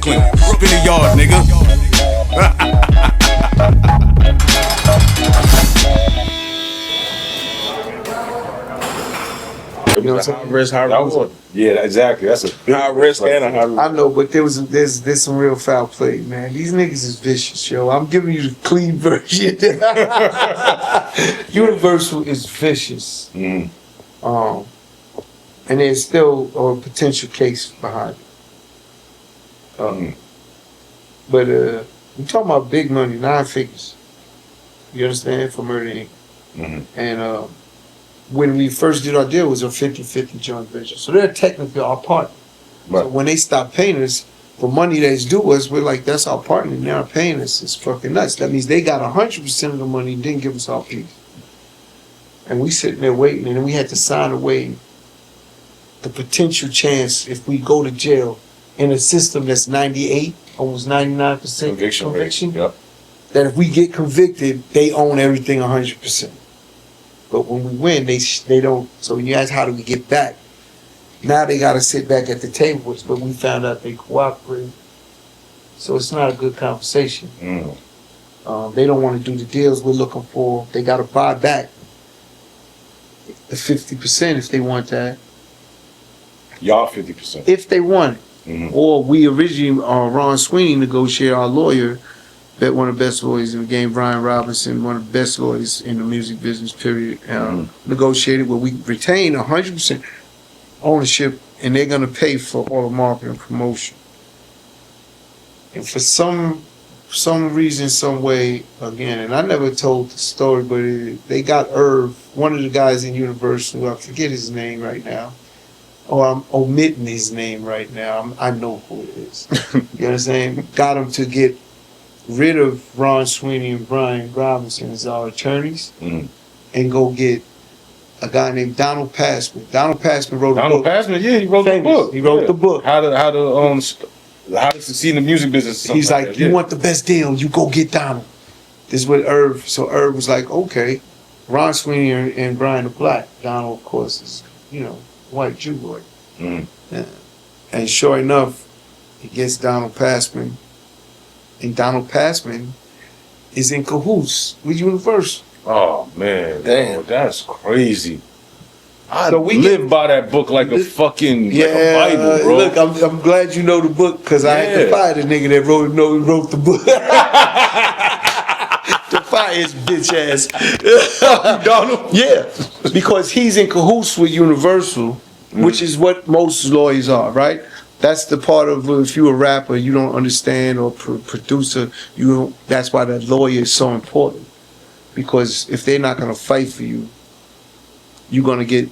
Brooklyn. Spin the yard, nigga. You know what I'm saying? High risk, high reward. Yeah, exactly. That's a big high risk and a high reward. I know, but there's some real foul play, man. These niggas is vicious, yo. I'm giving you the clean version. Universal is vicious. Mm. And there's still a potential case behind it. But we talking about big money, 9 figures. You understand? For Murder Inc. Mm-hmm. And when we first did our deal, it was a 50-50 joint venture. So they're technically our partner. Right. So when they stop paying us for money that's due us, we're like, that's our partner, and they're not paying us. It's fucking nuts. That means they got 100% of the money and didn't give us our piece. And we sitting there waiting, and then we had to sign away the potential chance if we go to jail in a system that's 98, almost 99% conviction, Yep. that if we get convicted, they own everything 100%. But when we win, they don't. So when you ask how do we get back, now they got to sit back at the table. But we found out they cooperate. So it's not a good conversation. They don't want to do the deals we're looking for. They got to buy back the 50% if they want that. Y'all 50%. If they want it. Mm-hmm. Or we originally, Ron Sweeney negotiated, our lawyer, one of the best lawyers in the game, Brian Robinson, one of the best lawyers in the music business, period, negotiated where we retain 100% ownership and they're going to pay for all the marketing and promotion. And for some reason, some way, again, and I never told the story, but they got Irv, one of the guys in Universal, I forget his name right now, or I'm omitting his name right now, I know who it is. You understand? Got him to get rid of Ron Sweeney and Brian Robinson as our attorneys and go get a guy named Donald Passman. Donald Passman wrote a book. Donald Passman, yeah, he wrote the book. He wrote the book. How to succeed in the music business. He's like, you want the best deal, you go get Donald. This is what Irv, so Irv was like, okay. Ron Sweeney and Brian are black. Donald, of course, is, white Jew boy. Yeah. And sure enough, he gets Donald Passman. And Donald Passman is in cahoots with Universal. Oh, man. Damn. Oh, that's crazy. I So we live by that book like a fucking like a Bible, bro. Look, I'm glad you know the book because I had to fire the nigga that wrote the book. To fire his bitch ass. Donald? Yeah, because he's in cahoots with Universal, which is what most lawyers are, right? That's the part of if you're a rapper, you don't understand, or producer, that's why that lawyer is so important. Because if they're not going to fight for you, you're going to get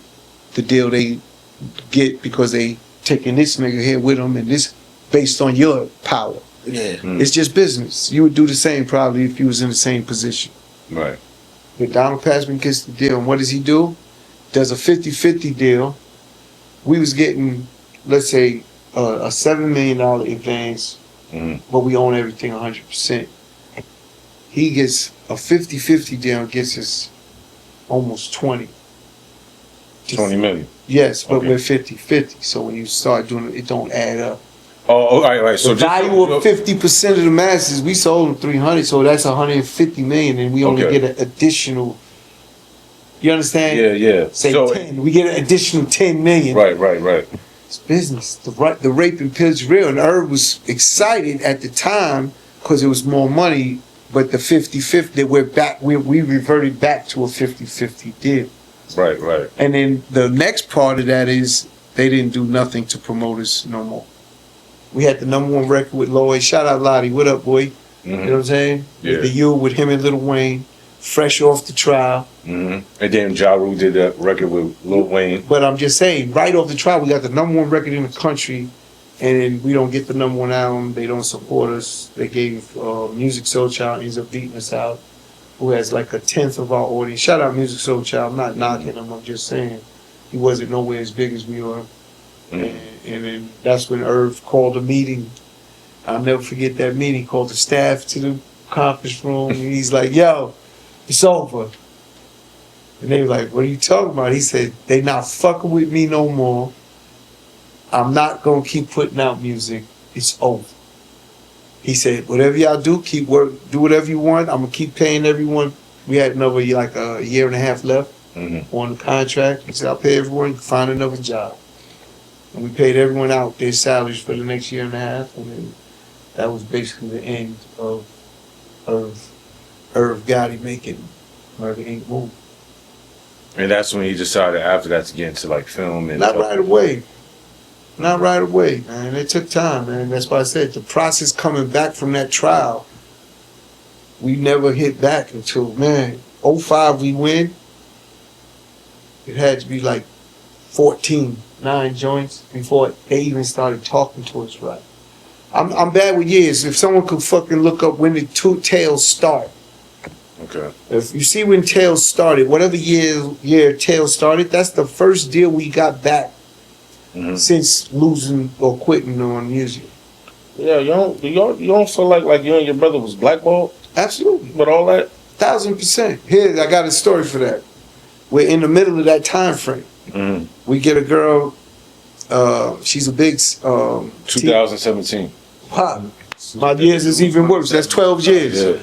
the deal they get because they taking this nigga here with them and this based on your power. Yeah. It's just business. You would do the same probably if you was in the same position. Right. But Donald Passman gets the deal, and what does he do? Does a 50-50 deal. We was getting, let's say, a $7 million advance, but we own everything 100%. He gets a 50-50 deal and gets us almost 20. 20 million. Yes, but Okay. we're 50-50. So when you start doing it, it don't add up. Oh, all right. So The value of 50% of the masters, we sold them 300, so that's 150 million, and we only Okay. get an additional. You understand? Yeah. Say So 10, we get an additional 10 million. right. It's business. The rape and pillage real, and Irv was excited at the time because it was more money. But the 50-50, that we're back, we reverted back to a 50-50 deal. Right. And then the next part of that is they didn't do nothing to promote us no more. We had the #1 record with Lloyd. Shout out Lottie. What up, boy? You know what I'm saying? Yeah. The U with him and Lil Wayne, fresh off the trial. And then Ja Rule did that record with Lil Wayne. But I'm just saying, right off the trial, we got the #1 record in the country, and then we don't get the #1 album. They don't support us. They gave Music Soul Child, ends up beating us out, who has like 1/10 of our audience. Shout out Music Soul Child. I'm not knocking him. I'm just saying he wasn't nowhere as big as we are. And then that's when Irv called a meeting. I'll never forget that meeting. Called the staff to the conference room, and he's like, "Yo, it's over." And they were like, "What are you talking about?" He said, "They not fucking with me no more. I'm not gonna keep putting out music. It's over." He said, whatever y'all do, keep work, do whatever you want. I'm gonna keep paying everyone. We had another like a year and a half left on the contract. He said, I'll pay everyone, find another job. And we paid everyone out their salaries for the next year and a half, and then that was basically the end of Irv Gotti making Murder Inc. move. And that's when he decided after that to get into like film and Not right away. Not right away, man. It took time, man. That's why I said the process coming back from that trial, we never hit back until, man, 05 we win. It had to be like 9 joints before they even started talking to us right. I'm bad with years. If someone could fucking look up when the two Tales start. Okay. If you see when Tales started, whatever year Tales started, that's the first deal we got back since losing or quitting on music. Yeah, you don't feel like you and your brother was blackballed? Absolutely. With all that? 1000%. Here, I got a story for that. We're in the middle of that time frame. We get a girl, she's a big 2017. Wow. My years is even worse. That's 12 years. Yeah.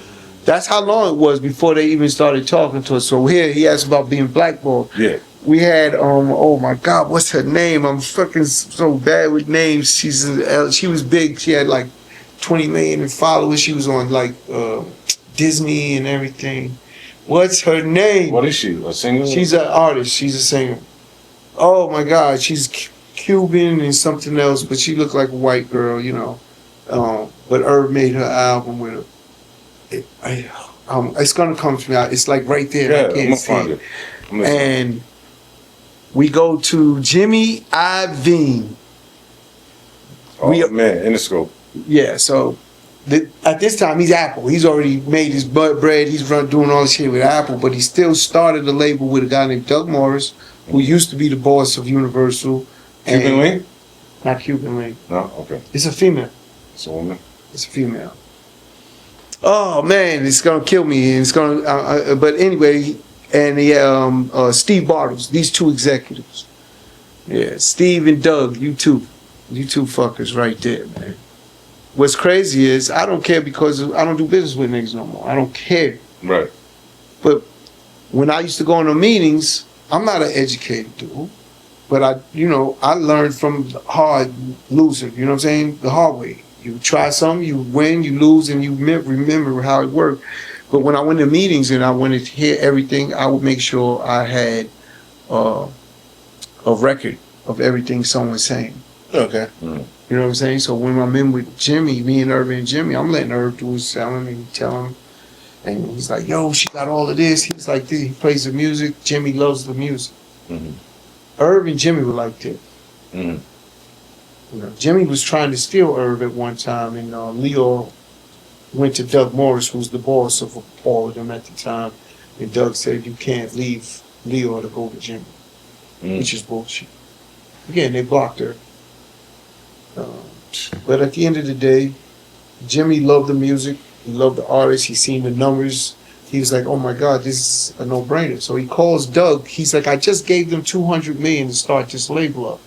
That's how long it was before they even started talking to us. So here he asked about being blackballed. Yeah. We had oh my God, what's her name? I'm fucking so bad with names. She was big. She had like 20 million in followers. She was on like Disney and everything. What's her name? What is she? A singer? She's an artist. She's a singer. Oh my God, she's Cuban and something else, but she looked like a white girl, you know. But Irv made her album with her. It's gonna come to me. It's like right there. Yeah, I I'm can't gonna see find it. it. And we go to Jimmy Iovine. Oh man, Interscope. Yeah, so at this time he's Apple. He's already made his bread. He's doing all this shit with Apple, but he still started a label with a guy named Doug Morris, who used to be the boss of Universal. Cuban Link? Not Cuban Link. No, okay. It's a female. It's a woman. It's a female. Oh man, it's gonna kill me. It's gonna. But anyway, and the Steve Bartles. These two executives. Yeah, Steve and Doug. You two fuckers right there, man. What's crazy is I don't care because I don't do business with niggas no more. I don't care. Right. But when I used to go into meetings, I'm not an educated dude. But I learned from hard losing. You know what I'm saying? The hard way. You try something, you win, you lose, and you remember how it worked. But when I went to meetings and I wanted to hear everything, I would make sure I had a record of everything someone's saying. Okay. You know what I'm saying? So when I'm in with Jimmy, me and Irv and Jimmy, I'm letting Irv do his selling and tell him. And he's like, yo, she got all of this. He's like, he plays the music. Jimmy loves the music. Irv and Jimmy were like this. You know, Jimmy was trying to steal Irv at one time, and Leo went to Doug Morris, who was the boss of all of them at the time. And Doug said, you can't leave Leo to go to Jimmy, which is bullshit. Again, they blocked her. But at the end of the day, Jimmy loved the music. He loved the artists. He seen the numbers. He was like, oh my God, this is a no-brainer. So he calls Doug. He's like, I just gave them $200 million to start this label up.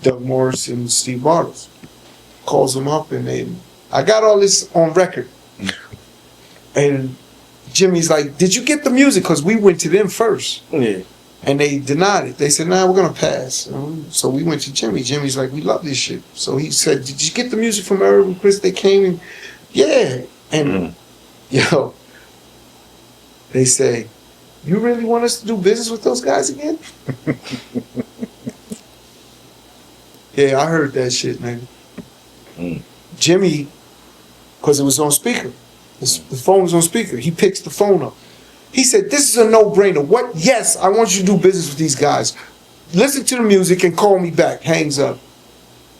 Doug Morris and Steve Bartles. Calls him up, and then I got all this on record. And Jimmy's like, did you get the music? Because we went to them first. Yeah. And they denied it. They said, nah, we're going to pass. So we went to Jimmy. Jimmy's like, we love this shit. So he said, did you get the music from Irv and Chris? They came and, yeah. And, yo, they say, you really want us to do business with those guys again? Yeah, I heard that shit, nigga. Jimmy, because it was on speaker. The phone was on speaker. He picks the phone up. He said, this is a no-brainer. What? Yes, I want you to do business with these guys. Listen to the music and call me back. Hangs up.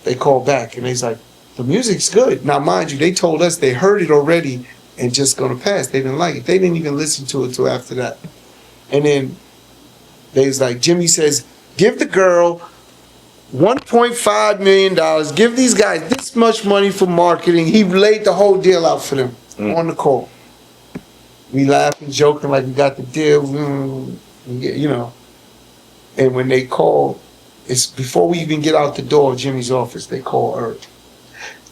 They call back, and he's like, the music's good. Now, mind you, they told us they heard it already and just gonna pass. They didn't like it. They didn't even listen to it till after that. And then they was like, Jimmy says, give the girl $1.5 million. Give these guys this much money for marketing. He laid the whole deal out for them on the call. We laughing, joking like we got the deal, you know. And when they call, it's before we even get out the door of Jimmy's office, they call Irv.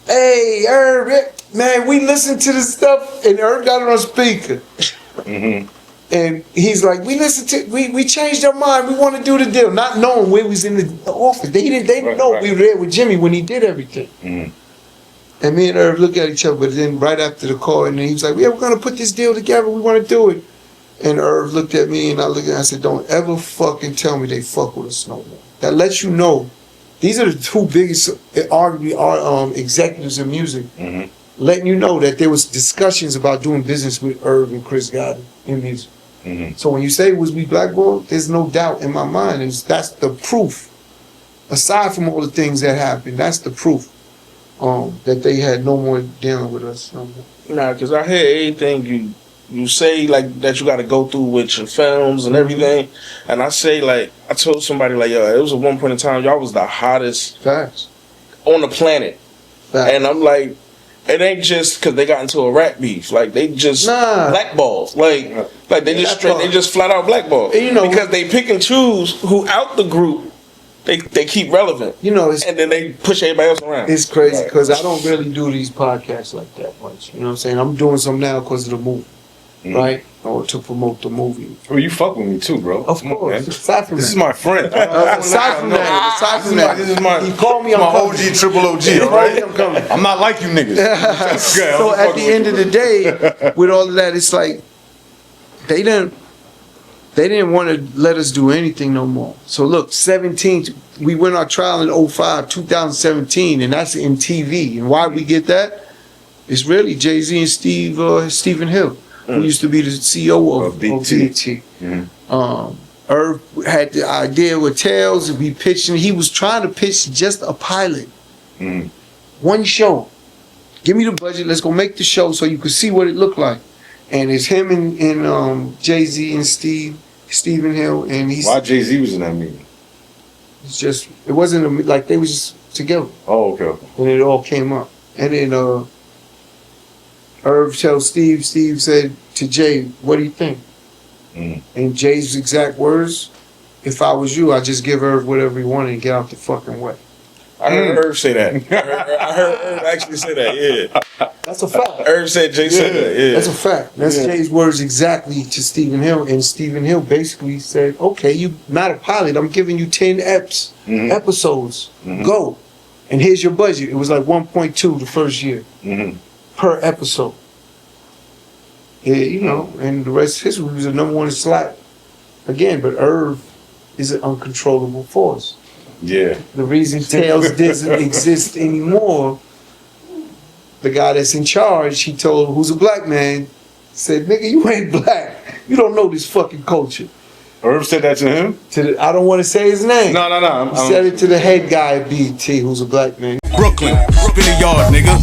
Hey, Herb, man, we listened to this stuff, and Herb got it on speaker. Mm-hmm. And he's like, we changed our mind. We want to do the deal, not knowing we was in the office. They didn't know we were there with Jimmy when he did everything. Mm-hmm. And me and Herb looked at each other, but then right after the call, and he was like, yeah, we're gonna put this deal together. We want to do it. And Herb looked at me, and I looked at him, I said, don't ever fucking tell me they fuck with us no more. That lets you know, these are the two biggest, arguably, executives in music, letting you know that there was discussions about doing business with Herb and Chris Gotti in music. Mm-hmm. So when you say was we blackballed, there's no doubt in my mind. That's the proof. Aside from all the things that happened, that's the proof that they had no more dealing with us no more. Nah, because I hear everything you say, like, that you got to go through with your films and everything. And I say, like, I told somebody, like, yo, it was at one point in time, y'all was the hottest Facts. on the planet. Facts. And I'm like, it ain't just because they got into a rap beef. Like, they just blackballs. Like they just they just flat out blackball. You know, because they pick and choose who out the group they keep relevant. You know, and then they push everybody else around. It's crazy because I don't really do these podcasts like that much. You know what I'm saying? I'm doing some now because of the movie, right? Or to promote the movie. Well, you fuck with me too, bro. Of course. Aside from this that. is my friend. Aside from that, this is my. He called me. My OG, triple OG. All right. I'm coming. I'm not like you niggas. So at the end of the day, with all of that, it's like they didn't want to let us do anything no more. So look, 17, we went on trial in 2017, and that's in TV. And why we get that? It's really Jay-Z and Stephen Hill, who used to be the CEO of BT. Irv had the idea with Tales to be pitching. He was trying to pitch just a pilot. One show. Give me the budget. Let's go make the show so you could see what it looked like. And it's him and Jay-Z and Stephen Hill. And he's why Jay-Z was in that meeting? It's just, it wasn't like they was just together. Oh, okay. And it all came up. And then Irv tells Steve said to Jay, what do you think? And Jay's exact words, if I was you, I'd just give Irv whatever he wanted and get out the fucking way. I heard Irv say that. I heard Irv actually say that, yeah. That's a fact. Irv said Jay said that, yeah. That's a fact. That's Jay's words exactly to Stephen Hill. And Stephen Hill basically said, okay, you not a pilot. I'm giving you 10 episodes. Go. And here's your budget. It was like 1.2 the first year per episode. Yeah, you know, and the rest of history was the number one slot again. But Irv is an uncontrollable force. Yeah. The reason Tales doesn't exist anymore, the guy that's in charge, he told, who's a black man, said, nigga, you ain't black. You don't know this fucking culture. Irv said that to him? I don't want to say his name. No. He said it to the head guy at BT, who's a black man. Brooklyn, spin a yard, nigga.